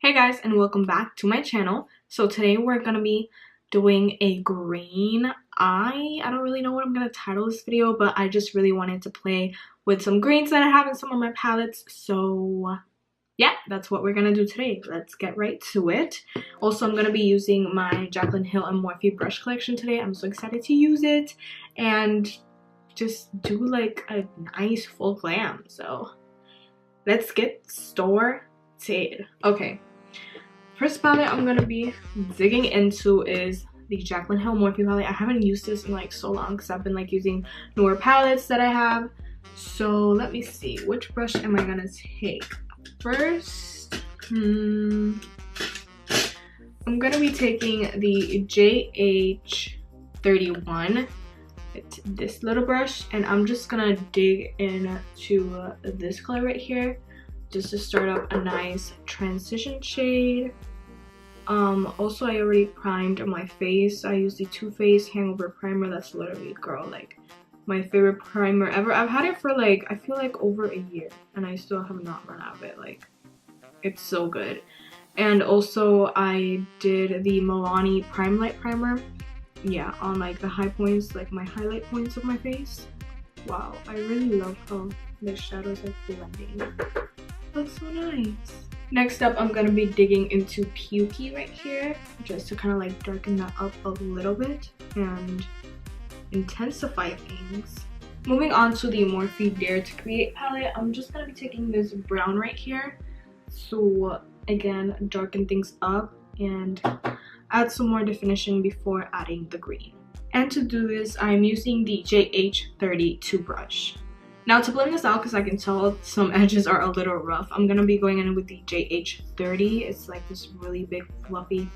Hey guys, and welcome back to my channel. So today we're gonna be doing a green eye. I don't really know what I'm gonna title this video, but I just really wanted to play with some greens that I have in some of my palettes. So yeah, that's what we're gonna do today. Let's get right to it. Also, I'm gonna be using my Jaclyn Hill and Morphe brush collection today. I'm so excited to use it and just do like a nice full glam. So let's get started. Okay. First palette I'm gonna be digging into is the Jaclyn Hill Morphe palette. I haven't used this in like so long because I've been like using newer palettes that I have. So let me see, which brush am I gonna take first? I'm gonna be taking the JH31. It's this little brush, and I'm just gonna dig into this color right here just to start up a nice transition shade. Also, I already primed my face. I used the Too Faced Hangover Primer. That's literally, girl, like my favorite primer ever. I've had it for like, I feel like over a year, and I still have not run out of it. Like, it's so good. And also, I did the Milani Prime Light Primer. Yeah, on like the high points, like my highlight points of my face. Wow, I really love how the shadows are blending. Looks so nice. Next up, I'm gonna be digging into Pukey right here, just to kind of like darken that up a little bit and intensify things. Moving on to the Morphe Dare to Create palette, I'm just gonna be taking this brown right here to again darken things up and add some more definition before adding the green. And to do this, I'm using the JH32 brush. Now to blend this out, because I can tell some edges are a little rough, I'm going to be going in with the JH30. It's like this really big fluffy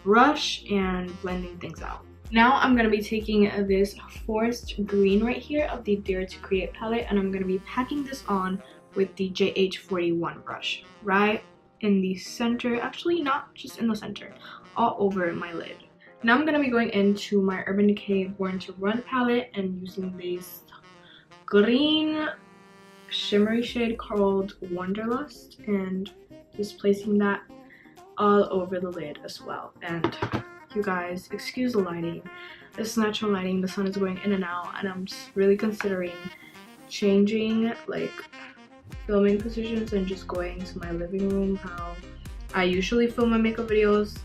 brush and blending things out. Now I'm going to be taking this forest green right here of the Dare to Create palette, and I'm going to be packing this on with the JH41 brush right in the center. Actually, not just in the center, all over my lid. Now I'm going to be going into my Urban Decay Born to Run palette and using this green shimmery shade called Wanderlust, and just placing that all over the lid as well. And you guys, excuse the lighting, it's natural lighting, the sun is going in and out, and I'm just really considering changing like filming positions and just going to my living room, how I usually film my makeup videos.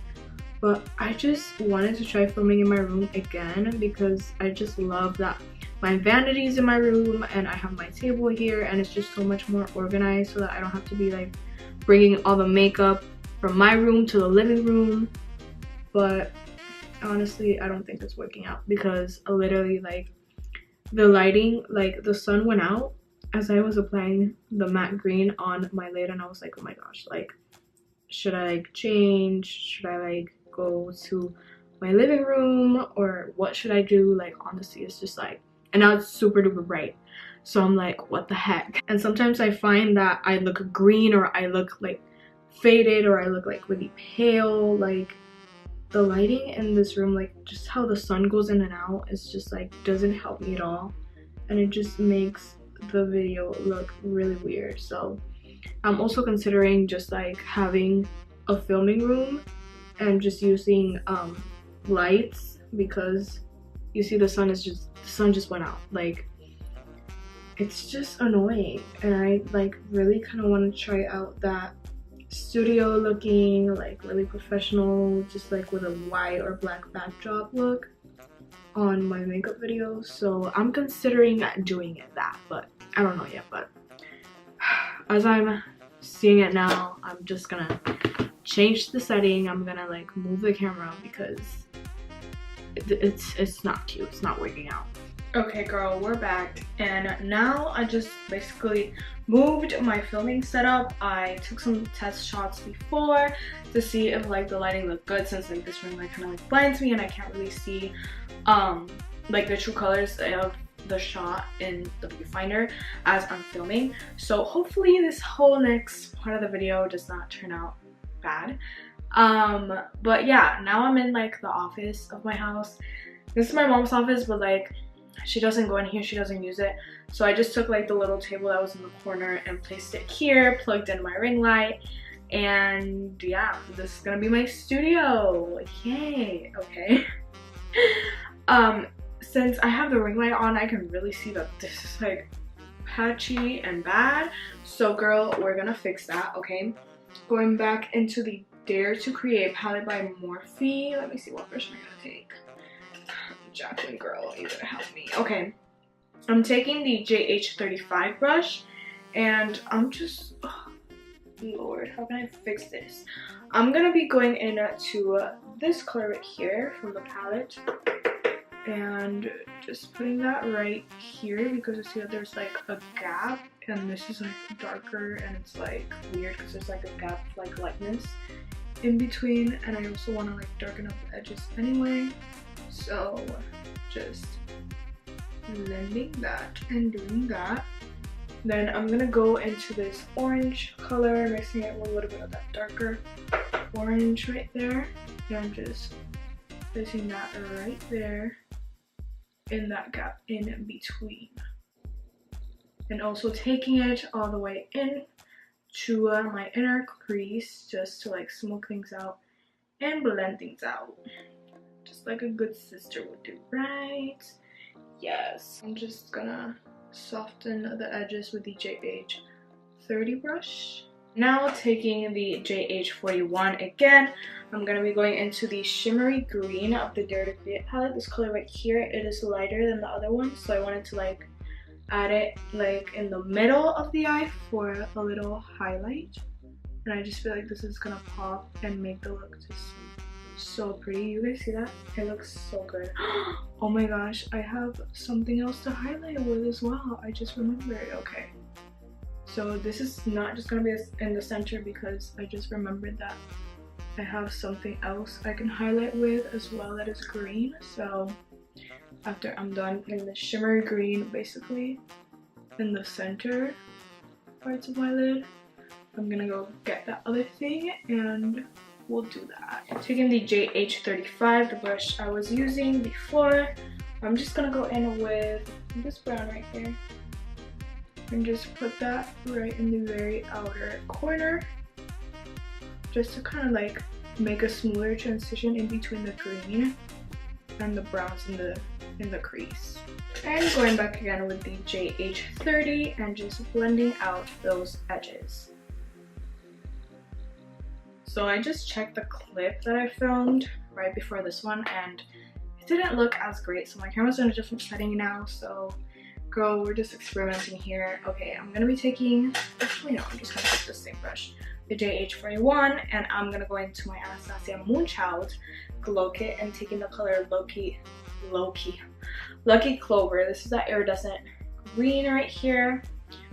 But I just wanted to try filming in my room again because I just love that my vanity's in my room and I have my table here, and it's just so much more organized so that I don't have to be like bringing all the makeup from my room to the living room. But honestly, I don't think it's working out because literally like the lighting, like the sun went out as I was applying the matte green on my lid, and I was like, oh my gosh, like should I like change? Should I like go to my living room, or what should I do? Like honestly, it's just like, and now it's super duper bright, so I'm like, what the heck? And sometimes I find that I look green, or I look like faded, or I look like really pale. Like the lighting in this room, like just how the sun goes in and out, is just like doesn't help me at all, and it just makes the video look really weird. So I'm also considering just like having a filming room and just using lights, because you see the sun just went out. Like it's just annoying, and I like really kind of want to try out that studio looking, like really professional, just like with a white or black backdrop look on my makeup videos. So I'm considering doing that, but I don't know yet. But as I'm seeing it now, I'm just gonna change the setting. I'm gonna like move the camera because it's not cute. It's not working out. Okay girl, we're back, and now I just basically moved my filming setup. I took some test shots before to see if like the lighting looked good, since like this room like kind of like blinds me and I can't really see like the true colors of the shot in the viewfinder as I'm filming. So hopefully this whole next part of the video does not turn out bad. But yeah, now I'm in like the office of my house. This is my mom's office, but like she doesn't go in here, she doesn't use it. So I just took like the little table that was in the corner and placed it here, plugged in my ring light, And yeah, this is gonna be my studio. Yay. Okay. Since I have the ring light on, I can really see that this is like patchy and bad. So girl, we're gonna fix that. Okay, going back into the Dare to Create palette by Morphe. Let me see what brush I'm gonna take. Jaclyn, girl, you gotta help me. Okay, I'm taking the JH35 brush, and I'm just, oh, Lord, how can I fix this? I'm gonna be going into this color right here from the palette, and just putting that right here because I see that there's like a gap, and this is like darker, and it's like weird because there's like a gap of like lightness in between, and I also want to like darken up the edges anyway, so just blending that and doing that. Then I'm gonna go into this orange color, mixing it with a little bit of that darker orange right there, and just placing that right there in that gap in between, and also taking it all the way in to my inner crease just to like smooth things out and blend things out, just like a good sister would do, right? Yes, I'm just gonna soften the edges with the JH30 brush. Now taking the JH41 again, I'm gonna be going into the shimmery green of the Dare to Create palette. This color right here, it is lighter than the other one, so I wanted to like add it like in the middle of the eye for a little highlight, and I just feel like this is gonna pop and make the look just so pretty. You guys see that? It looks so good. Oh my gosh, I have something else to highlight with as well. I just remembered. Okay, so this is not just gonna be in the center because I just remembered that I have something else I can highlight with as well that is green. So after I'm done in the shimmery green, basically in the center parts of my lid, I'm gonna go get that other thing and we'll do that. Taking the JH35, the brush I was using before, I'm just gonna go in with this brown right here and just put that right in the very outer corner, just to kind of like make a smoother transition in between the green and the browns in the crease. And going back again with the JH30 and just blending out those edges. So I just checked the clip that I filmed right before this one, and it didn't look as great, so my camera's in a different setting now, so girl, we're just experimenting here. Okay, I'm gonna be taking, actually no, I'm just gonna take the same brush, the JH41, and I'm gonna go into my Anastasia Moonchild Glow Kit and taking the color Lucky Clover. This is that iridescent green right here.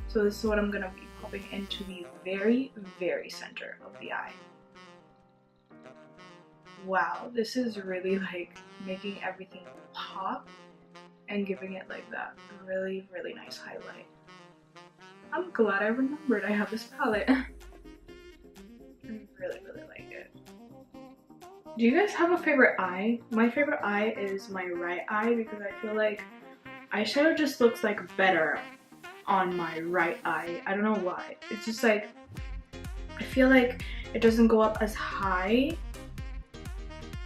So this is what I'm gonna be popping into the very, very center of the eye. Wow, this is really like making everything pop and giving it like that really, really nice highlight. I'm glad I remembered I have this palette. I really, really like it. Do you guys have a favorite eye? My favorite eye is my right eye because I feel like eyeshadow just looks like better on my right eye. I don't know why. It's just like, I feel like it doesn't go up as high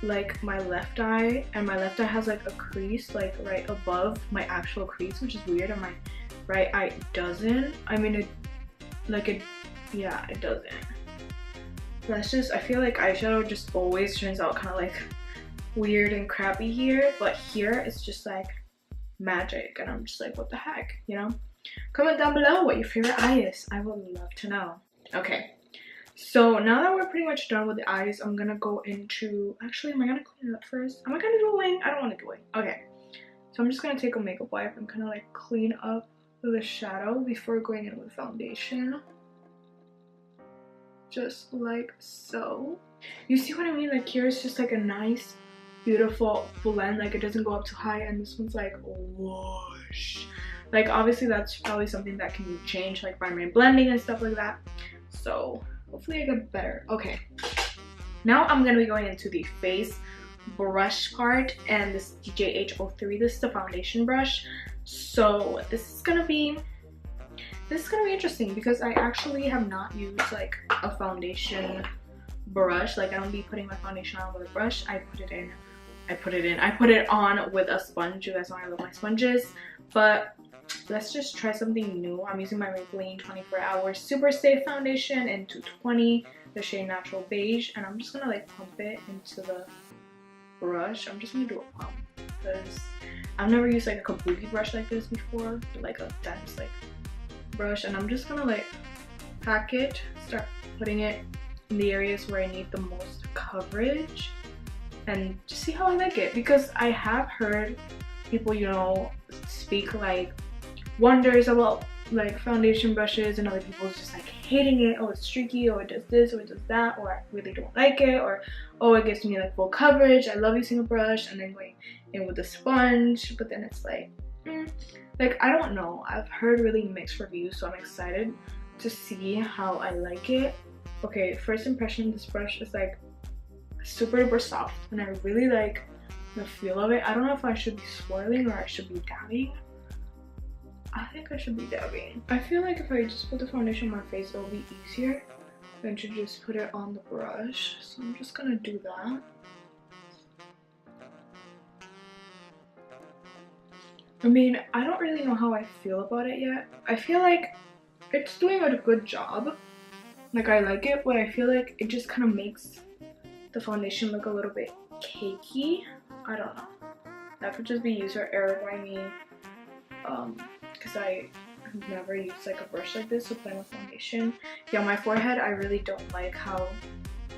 like my left eye, and my left eye has like a crease like right above my actual crease, which is weird, and my right eye doesn't. I mean, it doesn't. That's just, I feel like eyeshadow just always turns out kind of like weird and crappy here, but here it's just like magic, and I'm just like, what the heck, you know? Comment down below what your favorite eye is. I would love to know. Okay, so now that we're pretty much done with the eyes, I'm gonna go into, actually, am I gonna clean it up first? Am I gonna do a wing? I don't want to do a wing. Okay, so I'm just gonna take a makeup wipe and kind of like clean up the shadow before going in with foundation. Just like so. You see what I mean? Like here it's just like a nice, beautiful blend. Like it doesn't go up too high, and this one's like whoosh. Like obviously that's probably something that can be changed like by my blending and stuff like that. So hopefully I get better. Okay, now I'm gonna be going into the face brush part, and this JH03, this is the foundation brush. So this this is gonna be interesting because I actually have not used like a foundation brush. Like I don't be putting my foundation on with a brush. I put it on with a sponge. You guys know I love my sponges, but let's just try something new. I'm using my Maybelline 24 Hour Super Stay Foundation in 220, the shade Natural Beige, and I'm just gonna like pump it into the brush. I'm just gonna do a pump because I've never used like a kabuki brush like this before, like a dense like brush, and I'm just gonna like pack it, start putting it in the areas where I need the most coverage, and just see how I like it. Because I have heard people, you know, speak like wonders about like foundation brushes, and other people just like hating it. Oh, it's streaky, or it does this, or it does that, or I really don't like it, or oh, it gives me like full coverage. I love using a brush and then going in with a sponge, but then it's like like I don't know. I've heard really mixed reviews, so I'm excited to see how I like it. Okay, first impression, this brush is like super duper soft, and I really like the feel of it. I don't know if I should be swirling or I should be dabbing. I think I should be dabbing. I feel like if I just put the foundation on my face, it'll be easier than to just put it on the brush. So I'm just gonna do that. I mean, I don't really know how I feel about it yet. I feel like it's doing a good job. Like I like it, but I feel like it just kind of makes the foundation look a little bit cakey. I don't know. That could just be user error by me. Because I have never used like a brush like this to apply my foundation. Yeah, my forehead, I really don't like how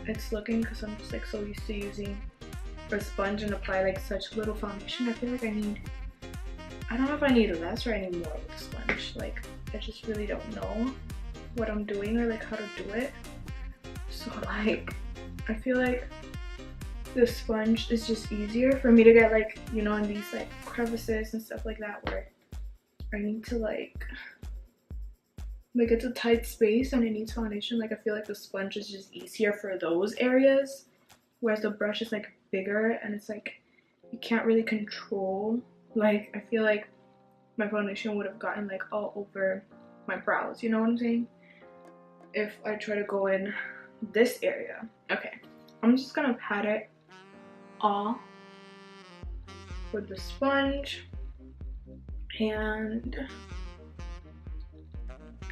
it's looking because I'm just like so used to using a sponge and apply like such little foundation. I feel like I don't know if I need less or I need more with the sponge. Like I just really don't know what I'm doing or like how to do it. So like I feel like the sponge is just easier for me to get like, you know, in these like crevices and stuff like that where I need to like it's a tight space and it needs foundation. Like I feel like the sponge is just easier for those areas, whereas the brush is like bigger and it's like you can't really control. Like I feel like my foundation would have gotten like all over my brows, you know what I'm saying, if I try to go in this area. Okay, I'm just gonna pat it all with the sponge, and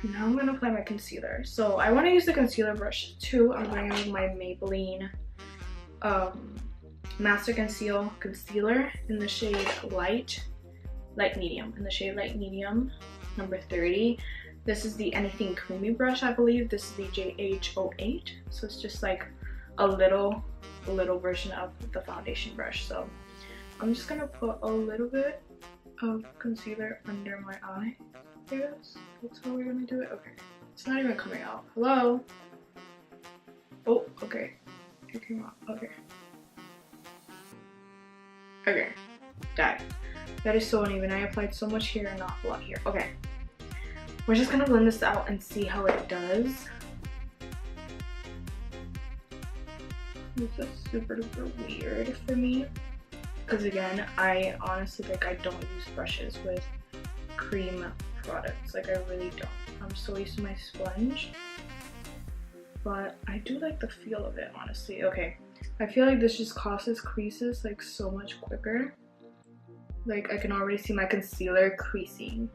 now I'm gonna apply my concealer. So I want to use the concealer brush too. I'm going in with my Maybelline Master Conceal Concealer in the shade Light Medium, number 30. This is the Anything Creamy brush, I believe. This is the JH08. So it's just like a little version of the foundation brush. So I'm just gonna put a little bit of concealer under my eye. Yes, that's how we're gonna do it. Okay, it's not even coming out. Hello. Oh, okay, it came out. Okay, that is so uneven. I applied so much here and not a lot here. Okay, we're just gonna blend this out and see how it does. This is super duper weird for me because again, I honestly like I don't use brushes with cream products. Like I really don't. I'm so used to my sponge, but I do like the feel of it, honestly. Okay, I feel like this just causes creases like so much quicker. Like I can already see my concealer creasing,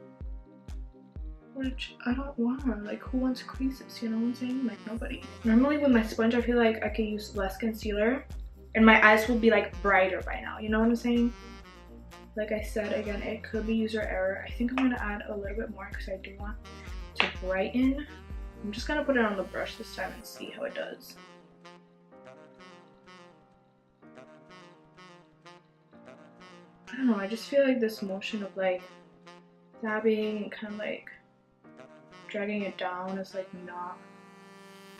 which I don't want. Like who wants creases, you know what I'm saying? Like nobody. Normally with my sponge I feel like I could use less concealer and my eyes will be like brighter by now, you know what I'm saying? Like I said, again, it could be user error. I think I'm gonna add a little bit more because I do want to brighten. I'm just gonna put it on the brush this time and see how it does. I don't know, I just feel like this motion of like dabbing and kind of like dragging it down is like not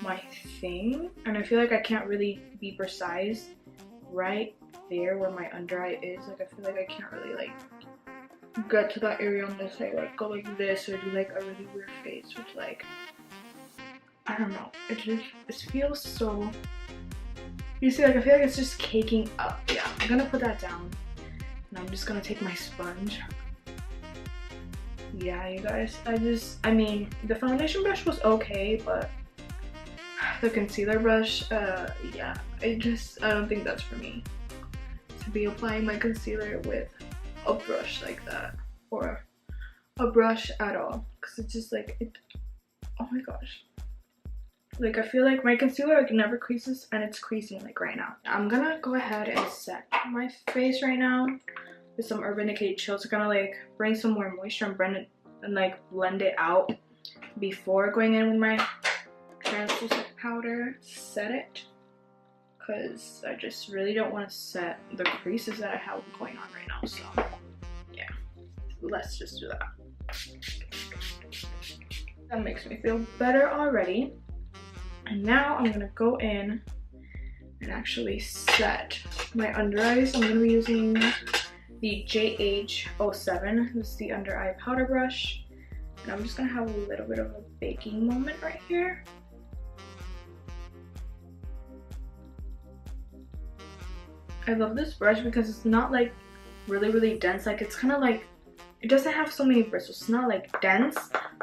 my thing, and I feel like I can't really be precise right there where my under eye is. Like I feel like I can't really like get to that area on this side, like go like this or do like a really weird face, which like I don't know, it feels so, you see, like I feel like it's just caking up. Yeah, I'm gonna put that down and I'm just gonna take my sponge. yeah, you guys, I mean, the foundation brush was okay, but the concealer brush, yeah, I don't think that's for me to be applying my concealer with a brush like that, or a brush at all, because it's just like, oh my gosh, like I feel like my concealer like never creases, and it's creasing like right now. I'm gonna go ahead and set my face right now with some Urban Decay Chill to kind of like bring some more moisture and blend it out before going in with my translucent powder. Set it, because I just really don't want to set the creases that I have going on right now. So yeah, let's just do that. That makes me feel better already. And now I'm gonna go in and actually set my under eyes. I'm gonna be using the JH07. This is the under eye powder brush. And I'm just gonna have a little bit of a baking moment right here. I love this brush because it's not like really dense. Like it's kind of like, it doesn't have so many bristles. It's not like dense,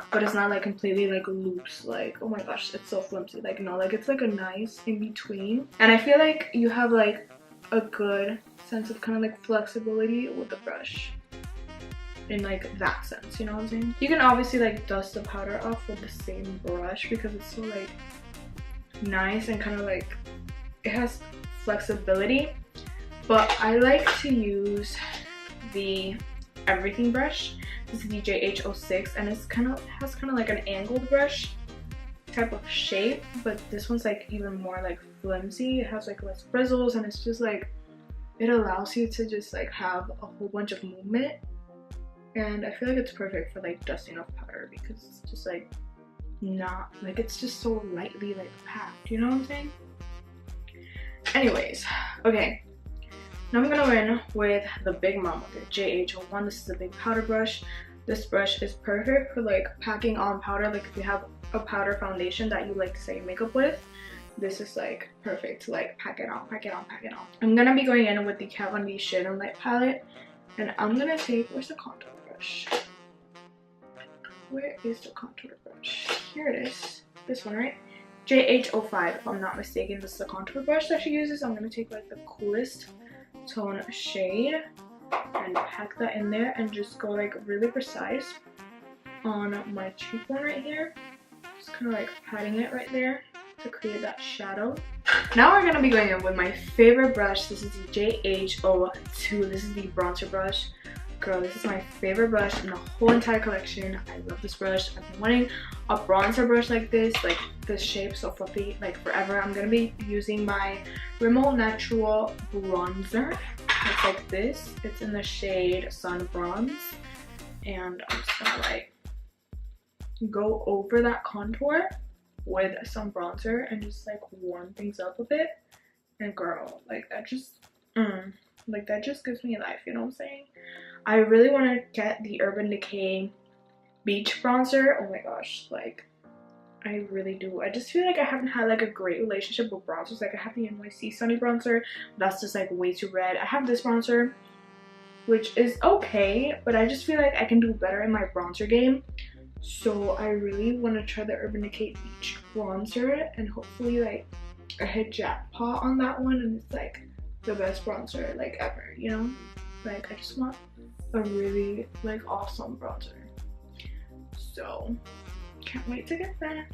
but it's not like completely like loose. Like, oh my gosh, it's so flimsy. Like no, like it's like a nice in between. And I feel like you have like a good sense of kind of like flexibility with the brush in like that sense, you know what I'm saying? You can obviously like dust the powder off with the same brush because it's so like nice and kind of like, it has flexibility. But I like to use the everything brush. This is the JH06, and it's has kind of like an angled brush type of shape, but this one's like even more like flimsy. It has like less bristles, and it's just like, it allows you to just like have a whole bunch of movement. And I feel like it's perfect for like dusting off powder because it's just like not like, it's just so lightly like packed, you know what I'm saying? Anyways, okay. Now I'm gonna go in with the Big Mama, the JH01. This is a big powder brush. This brush is perfect for like packing on powder. Like if you have a powder foundation that you like to set your makeup with, this is like perfect to like pack it on, pack it on, pack it on. I'm gonna be going in with the Kat Von D Shade and Light palette, and I'm gonna take, where's the contour brush? Where is the contour brush? Here it is. This one, right? JH05, if I'm not mistaken. This is the contour brush that she uses. I'm gonna take like the coolest tone shade and pack that in there and just go like really precise on my cheekbone right here. Just kind of like patting it right there to create that shadow. Now we're gonna be going in with my favorite brush. This is the JH02. This is the bronzer brush. Girl, this is my favorite brush in the whole entire collection. I love this brush. I've been wanting a bronzer brush like this shape, so fluffy, like forever. I'm gonna be using my Rimmel Natural bronzer. It's like this. It's in the shade Sun Bronze, and I'm just gonna like go over that contour with some bronzer and just like warm things up a bit. And girl, like that just like that just gives me life, you know what I'm saying? I really want to get the Urban Decay Beach Bronzer. Oh my gosh, like I really do. I just feel like I haven't had like a great relationship with bronzers. Like I have the NYC Sunny bronzer, that's just like way too red. I have this bronzer, which is okay, but I just feel like I can do better in my bronzer game. So I really want to try the Urban Decay Beach Bronzer, and hopefully like I hit jackpot on that one and it's like the best bronzer like ever, you know? Like I just want a really like awesome bronzer. So can't wait to get that.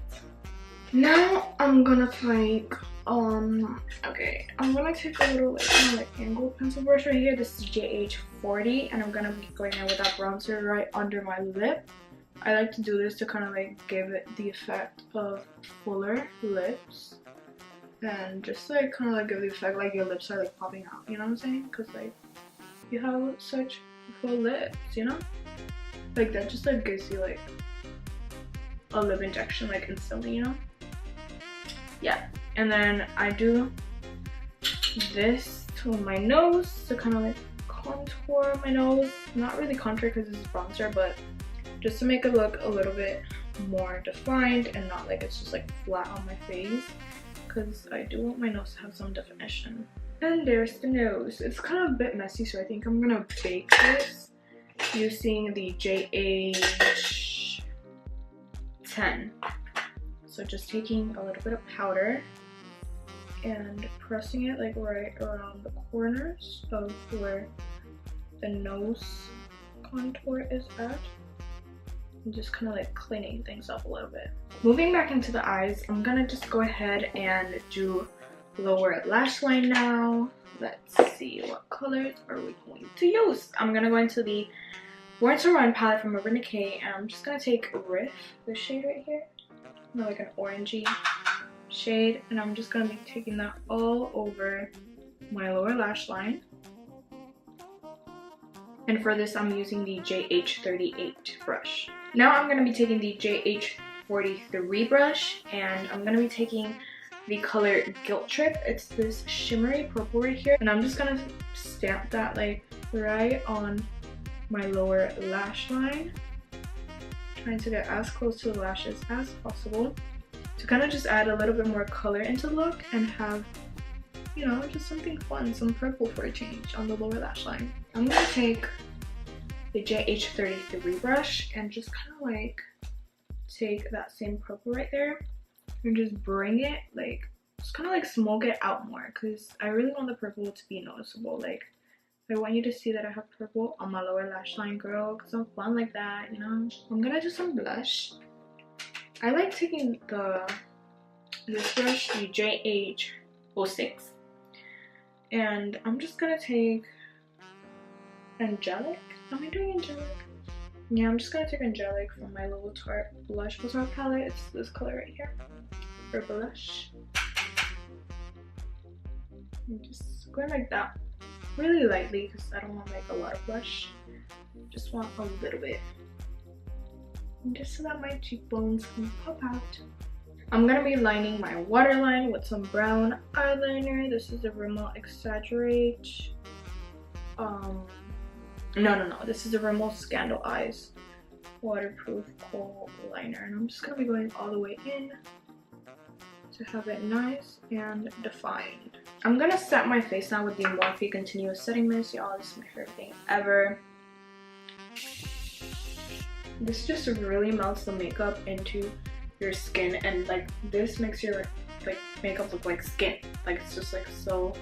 Now I'm gonna take okay, I'm gonna take a little like kind of like angled pencil brush right here. This is JH40, and I'm gonna be going in with that bronzer right under my lip. I like to do this to kind of like give it the effect of fuller lips, and just like kind of like give the effect like your lips are like popping out, you know what I'm saying? Because like you have such full lips, you know? Like that just like gives you like a lip injection like instantly, you know? Yeah. And then I do this to my nose to kind of like contour my nose. Not really contour because this is bronzer, but just to make it look a little bit more defined and not like it's just like flat on my face, because I do want my nose to have some definition. And there's the nose. It's kind of a bit messy, so I think I'm gonna bake this using the JH10. So just taking a little bit of powder and pressing it like right around the corners of where the nose contour is at. And just kind of like cleaning things up a little bit. Moving back into the eyes, I'm gonna just go ahead and do lower lash line now. Let's see, what colors are we going to use? I'm gonna go into the Wnere To Ғind palette from Wnere To, and I'm just gonna take Riff, this shade right here, like an orangey shade, and I'm just gonna be taking that all over my lower lash line. And for this, I'm using the JH38 brush. Now I'm gonna be taking the JH43 brush, and I'm gonna be taking the color Guilt Trip. It's this shimmery purple right here, and I'm just gonna stamp that like right on my lower lash line, trying to get as close to the lashes as possible to kind of just add a little bit more color into the look and have, you know, just something fun, some purple for a change on the lower lash line. I'm gonna take the JH33 brush and just kind of like take that same purple right there and just bring it, like, just kind of like smoke it out more, because I really want the purple to be noticeable. Like, I want you to see that I have purple on my lower lash line, girl, because I'm fun like that, you know. I'm gonna do some blush. I like taking this brush, the JH06, and I'm just gonna take Angelic. Am I doing Angelic? Yeah, I'm just gonna take Angelic from my little Tarte blush bazaar palette. It's this color right here for blush. I'm just going like that, really lightly, because I don't want like a lot of blush. Just want a little bit, and just so that my cheekbones can pop out. I'm gonna be lining my waterline with some brown eyeliner. This is the Rimmel Exaggerate. No, this is the Rimmel Scandal Eyes waterproof kohl liner, and I'm just gonna be going all the way in to have it nice and defined. I'm gonna set my face now with the Morphe Continuous Setting Mist. Y'all, this is my favorite thing ever. This just really melts the makeup into your skin, and like this makes your like makeup look like skin. Like, it's just like so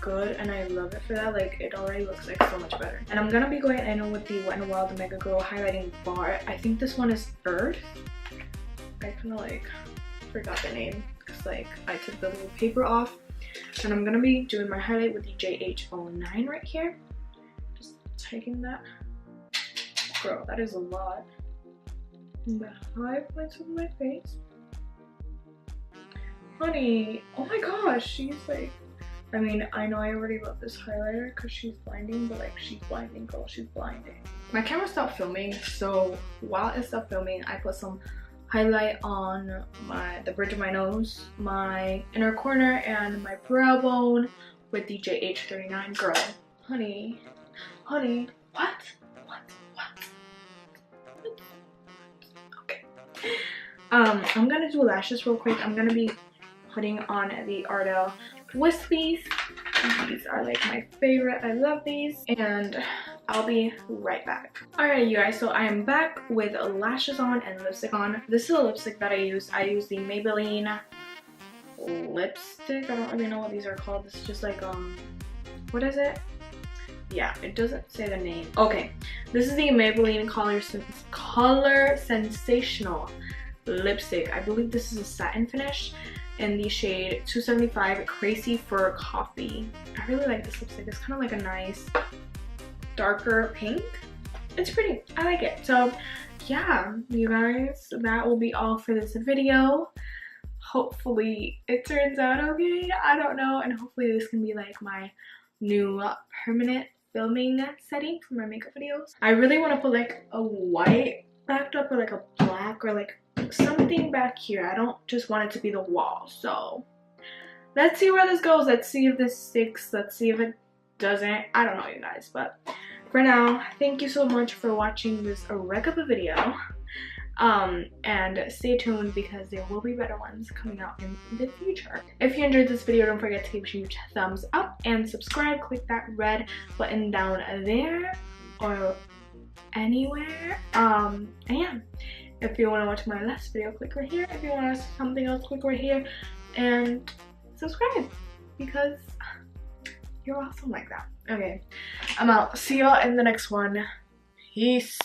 good, and I love it for that. Like, it already looks like so much better. And I'm gonna be going in with the Wet n Wild Mega Glow highlighting bar. I think this one is Earth. I kind of like forgot the name because like I took the little paper off. And I'm gonna be doing my highlight with the JH09 right here. Just taking that. Girl, that is a lot. And the high points of my face. Honey, oh my gosh, she's like, I mean, I know I already love this highlighter because she's blinding, but like, she's blinding, girl, she's blinding. My camera stopped filming, so while it stopped filming, I put some highlight on the bridge of my nose, my inner corner, and my brow bone with the JH39. Girl, honey, what? Okay. I'm gonna do lashes real quick. I'm gonna be putting on the Ardell Wispies. These are like my favorite. I love these, and I'll be right back. Alright, you guys, so I am back with lashes on and lipstick on. This is a lipstick that I use. I use the Maybelline lipstick. I don't really know what these are called. This is just like, what is it? Yeah, it doesn't say the name. Okay, this is the Maybelline Color Sensational lipstick. I believe this is a satin finish in the shade 275 Crazy Fur Coffee. I really like this lipstick. It's kind of like a nice darker pink. It's pretty. I like it. So yeah, you guys, that will be all for this video. Hopefully it turns out okay. I don't know, and hopefully this can be like my new permanent filming setting for my makeup videos. I really want to put like a white backdrop or like a black or like something back here. I don't just want it to be the wall. So let's see where this goes. Let's see if this sticks. Let's see if it doesn't. I don't know, you guys, but for now, thank you so much for watching this wreck of a video. And stay tuned because there will be better ones coming out in the future. If you enjoyed this video, don't forget to give it a huge thumbs up and subscribe. Click that red button down there, or anywhere. And yeah, if you want to watch my last video, click right here. If you want to see something else, click right here and subscribe because you're awesome like that. Okay, I'm out. See y'all in the next one. Peace.